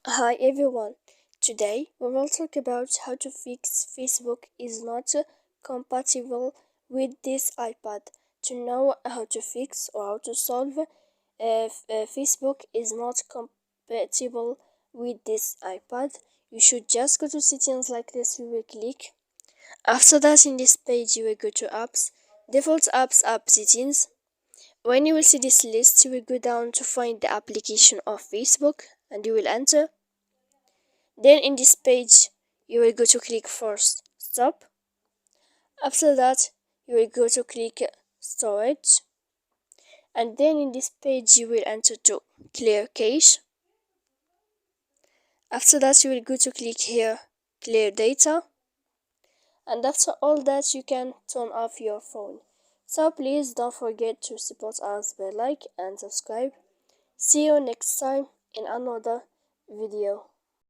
Hi everyone, today we will talk about how to fix Facebook is not compatible with this iPad. To know how to fix or how to solve Facebook is not compatible with this iPad, you should just go to settings like this. You will click. After that, in this page you will go to apps, default apps, app settings. When you will see this list, you will go down to find the application of Facebook and you will enter. Then in this page you will go to click first stop. After that you will go to click storage, and then in this page you will enter to clear cache. After that you will go to click here clear data, and after all that you can turn off your phone. So please don't forget to support us by like and subscribe. See you next time in another video.